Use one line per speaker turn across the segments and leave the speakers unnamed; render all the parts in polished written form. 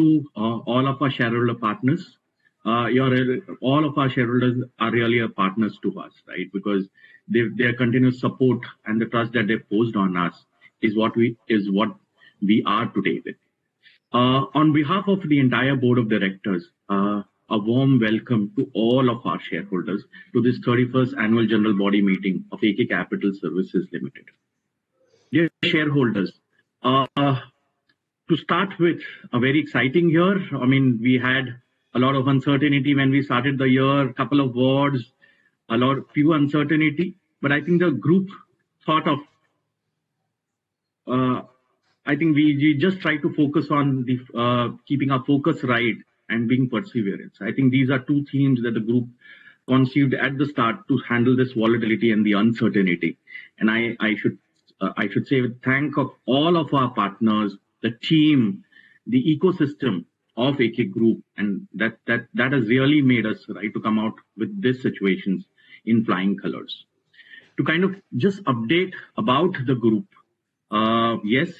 all of our shareholder partners. All of our shareholders are really partners to us, right? Because their continuous support and the trust that they posed on us is what we are today with. On behalf of the entire board of directors, a warm welcome to all of our shareholders to this 31st annual general body meeting of AK Capital Services Limited. Dear shareholders, to start with, a very exciting year. I mean, we had a lot of uncertainty when we started the year, a couple of wards, few uncertainty, but I think the group thought of, I think we just try to focus on the keeping our focus right and being perseverance. I think these are two themes that the group conceived at the start to handle this volatility and the uncertainty. And I should say thank of all of our partners, the team, the ecosystem of AK Group, and that has really made us right to come out with these situations in flying colors. To kind of just update about the group, yes,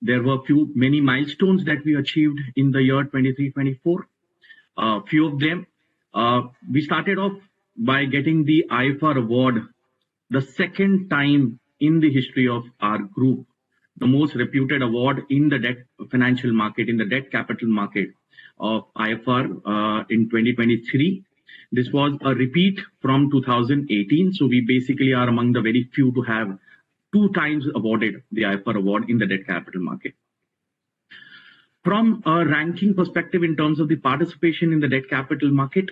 there were many milestones that we achieved in the year 23-24. Few of them, we started off by getting the IFR award, the second time in the history of our group, the most reputed award in the debt financial market, in the debt capital market of IFR in 2023. This was a repeat from 2018. So we basically are among the very few to have 2 times awarded the IFR award in the debt capital market. From a ranking perspective in terms of the participation in the debt capital market,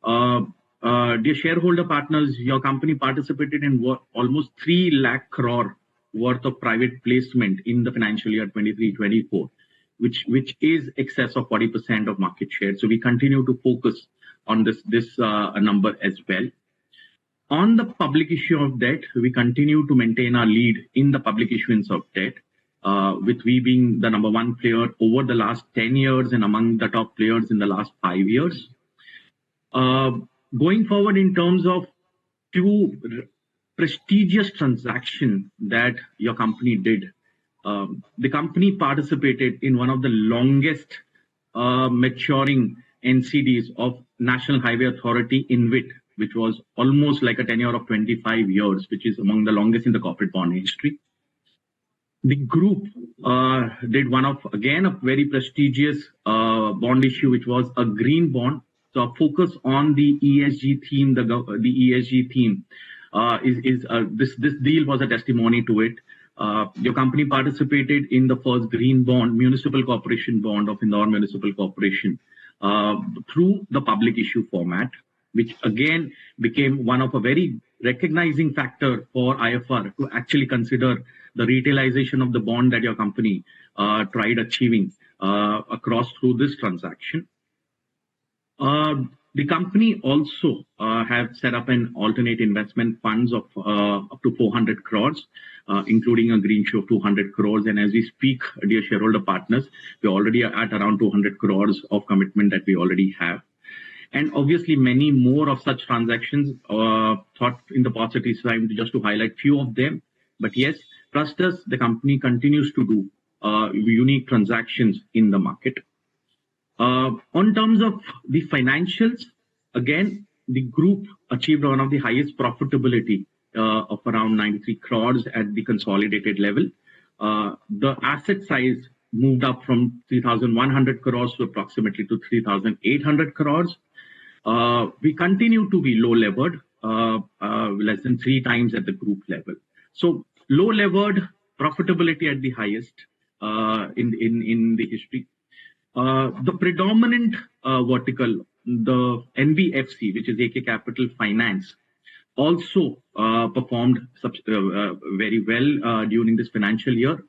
dear shareholder partners, your company participated in almost 3 lakh crore worth of private placement in the financial year 23-24, which is excess of 40% of market share. So we continue to focus on this number as well. On the public issue of debt, we continue to maintain our lead in the public issuance of debt, with we being the number 1 player over the last 10 years and among the top players in the last 5 years. Going forward in terms of 2 prestigious transaction that your company did, the company participated in one of the longest maturing NCDs of National Highway Authority InvIT, which was almost like a tenure of 25 years, which is among the longest in the corporate bond history. The group did one of, again, a very prestigious bond issue, which was a green bond. So our focus on the ESG theme, the ESG theme, this deal was a testimony to it. Your company participated in the first green bond, municipal corporation bond of Indore Municipal Corporation through the public issue format, which again became one of a very recognizing factor for IFR to actually consider the retailization of the bond that your company tried achieving across through this transaction. The company also have set up an alternate investment funds of up to 400 crores, including a green show of 200 crores. And as we speak, dear shareholder partners, we're already at around 200 crores of commitment that we already have. And obviously many more of such transactions thought in the positive time, just to highlight few of them. But yes, trust us, the company continues to do unique transactions in the market. On terms of the financials, again, the group achieved one of the highest profitability of around 93 crores at the consolidated level. The asset size moved up from 3,100 crores to approximately to 3,800 crores. We continue to be low levered, less than 3 times at the group level. So low levered profitability at the highest in the history. The predominant vertical, the NBFC, which is AK Capital Finance, also performed very well during this financial year.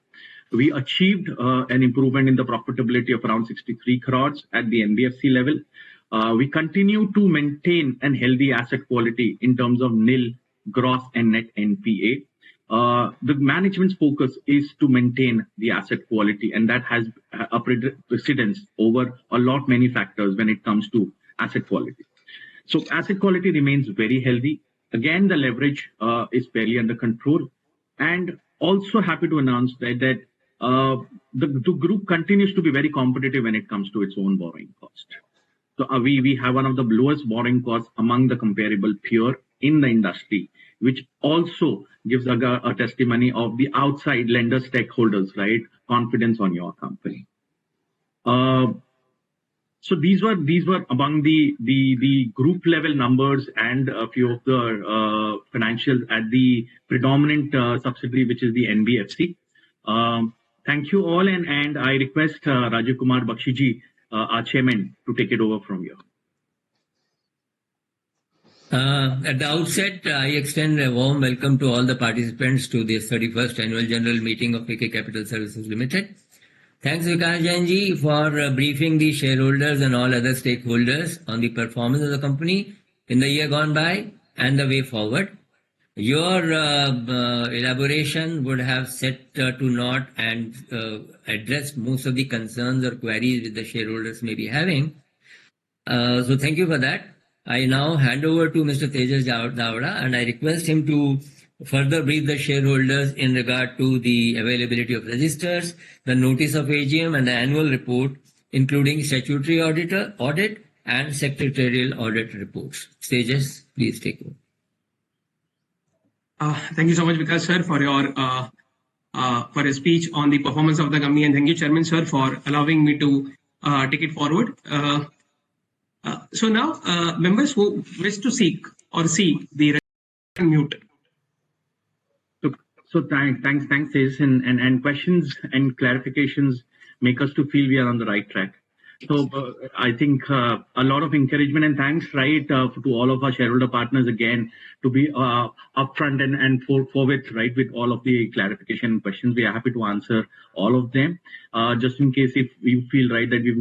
We achieved an improvement in the profitability of around 63 crores at the NBFC level. We continue to maintain an healthy asset quality in terms of nil, gross and net NPA. The management's focus is to maintain the asset quality, and that has a precedence over many factors when it comes to asset quality. So asset quality remains very healthy. Again, the leverage is fairly under control, and also happy to announce that the group continues to be very competitive when it comes to its own borrowing cost. So we have one of the lowest borrowing costs among the comparable peer in the industry, which also gives a testimony of the outside lender stakeholders, right? Confidence on your company. So these were among the group level numbers and a few of the financials at the predominant subsidiary, which is the NBFC. Thank you all, and I request Rajiv Kumar Bakshiji, our chairman, to take it over from here.
At the outset, I extend a warm welcome to all the participants to the 31st Annual General Meeting of AK Capital Services Limited. Thanks, Vikas Jain ji, for briefing the shareholders and all other stakeholders on the performance of the company in the year gone by and the way forward. Your elaboration would have set to naught and addressed most of the concerns or queries that the shareholders may be having. So thank you for that. I now hand over to Mr. Tejas Davda, and I request him to further brief the shareholders in regard to the availability of registers, the notice of AGM, and the annual report, including statutory audit and secretarial audit reports. Tejas, please take over.
Thank you so much, Vikas sir, for your speech on the performance of the company, and thank you, Chairman sir, for allowing me to take it forward. So now, members who wish to seek or see the mute.
So thanks, Tejas, and questions and clarifications make us to feel we are on the right track. So I think a lot of encouragement and thanks, right, to all of our shareholder partners again to be upfront and forward, right, with all of the clarification questions. We are happy to answer all of them. Just in case if you feel right that we've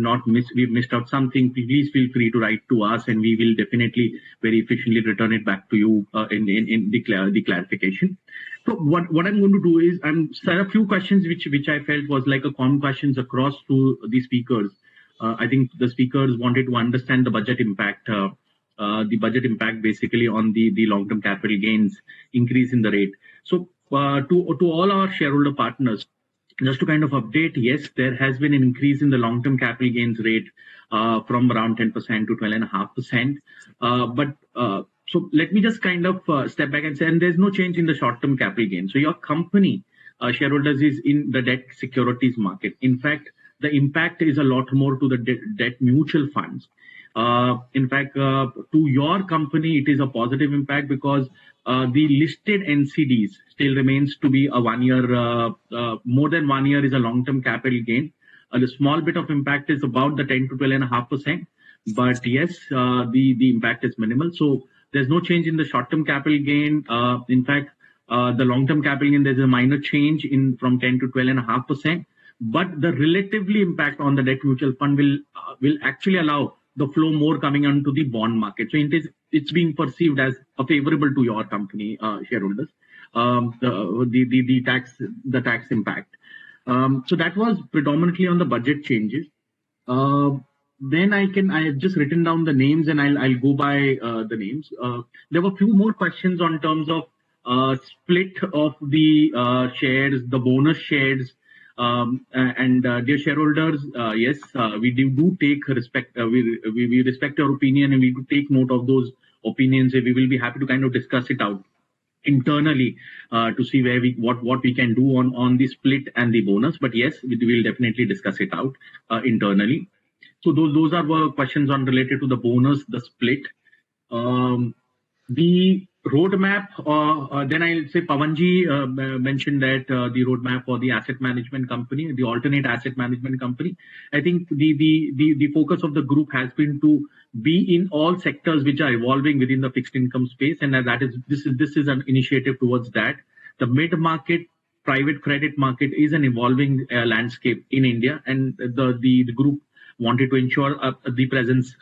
missed out something, please feel free to write to us, and we will definitely very efficiently return it back to you in the clarification. So what I'm going to do is there are a few questions which I felt was like a common questions across to the speakers. I think the speakers wanted to understand the budget impact, basically on the long-term capital gains increase in the rate. So to all our shareholder partners, just to kind of update, yes, there has been an increase in the long-term capital gains rate from around 10% to 12.5%. So let me just kind of step back and say, and there's no change in the short-term capital gain. So your company, shareholders, is in the debt securities market. In fact, the impact is a lot more to the debt mutual funds. In fact, to your company, it is a positive impact because the listed NCDs still remains to be a 1 year, more than 1 year is a long-term capital gain. A small bit of impact is about the 10 to 12.5%. But yes, the impact is minimal. So there's no change in the short-term capital gain. In fact, the long-term capital gain, there's a minor change from 10 to 12.5%. But the relatively impact on the debt mutual fund will actually allow the flow more coming onto the bond market. So it's being perceived as a favorable to your company shareholders. The tax impact. So that was predominantly on the budget changes. Then I have just written down the names and I'll go by the names. There were a few more questions on terms of split of the shares, the bonus shares. Dear shareholders, yes, we do take respect. We respect your opinion, and we do take note of those opinions. And we will be happy to kind of discuss it out internally to see what we can do on the split and the bonus. But yes, we will definitely discuss it out internally. So those are questions on related to the bonus, the split. The roadmap, then I'll say Pawanji mentioned that the roadmap for the asset management company, the alternate asset management company. I think the focus of the group has been to be in all sectors which are evolving within the fixed income space, and this is an initiative towards that. The mid-market private credit market is an evolving landscape in India, and the group wanted to ensure the presence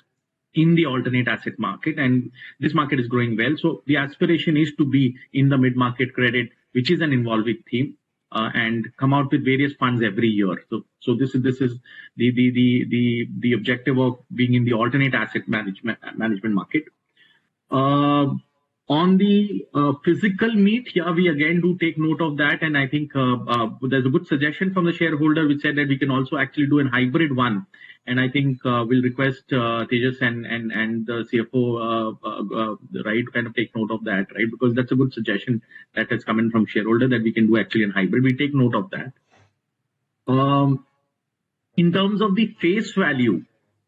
in the alternate asset market, and this market is growing well. So the aspiration is to be in the mid-market credit, which is an evolving theme, and come out with various funds every year. So this is the objective of being in the alternate asset management market. On the physical meet, yeah, we again do take note of that, and I think there's a good suggestion from the shareholder which said that we can also actually do a hybrid one, and I think we'll request Tejas and the CFO, right, kind of take note of that, right, because that's a good suggestion that has come in from shareholder that we can do actually a hybrid. We take note of that. In terms of the face value,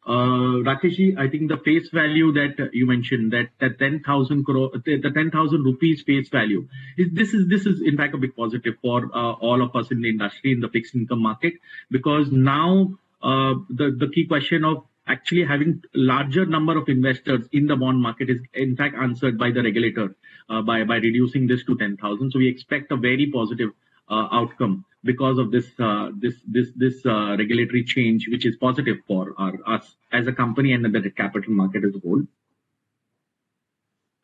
Rakeshji, I think the face value that you mentioned, that 10,000 crore, the 10,000 rupees face value, this is in fact a big positive for all of us in the industry in the fixed income market, because now the key question of actually having larger number of investors in the bond market is in fact answered by the regulator by reducing this to 10,000. So we expect a very positive outcome because of this regulatory change, which is positive for us as a company and the capital market as a whole.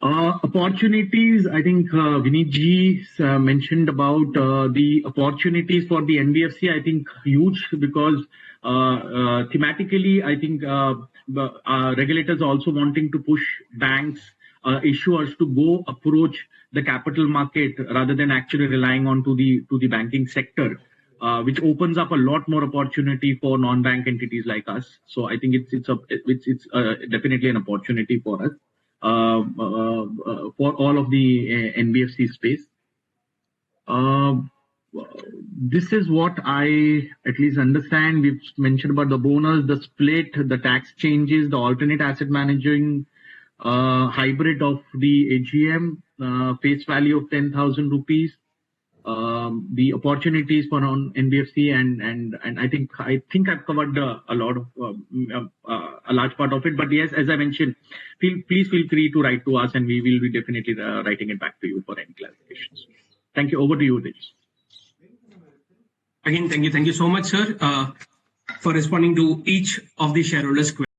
Opportunities, I think Vinitji mentioned about the opportunities for the NBFC. I think huge, because thematically, I think regulators are also wanting to push banks, issuers to go approach the capital market rather than actually relying on to the banking sector, which opens up a lot more opportunity for non-bank entities like us. So I think it's definitely an opportunity for us, for all of the NBFC space. This is what I at least understand. We've mentioned about the bonus, the split, the tax changes, the alternate asset managing hybrid of the AGM, face value of 10,000 rupees, the opportunities for NBFC, and I think I've covered a lot of a large part of it. But yes, as I mentioned, please feel free to write to us, and we will be definitely writing it back to you for any clarifications. Thank you. Over to you, Tejas.
Again, thank you so much, sir, for responding to each of the shareholders' questions.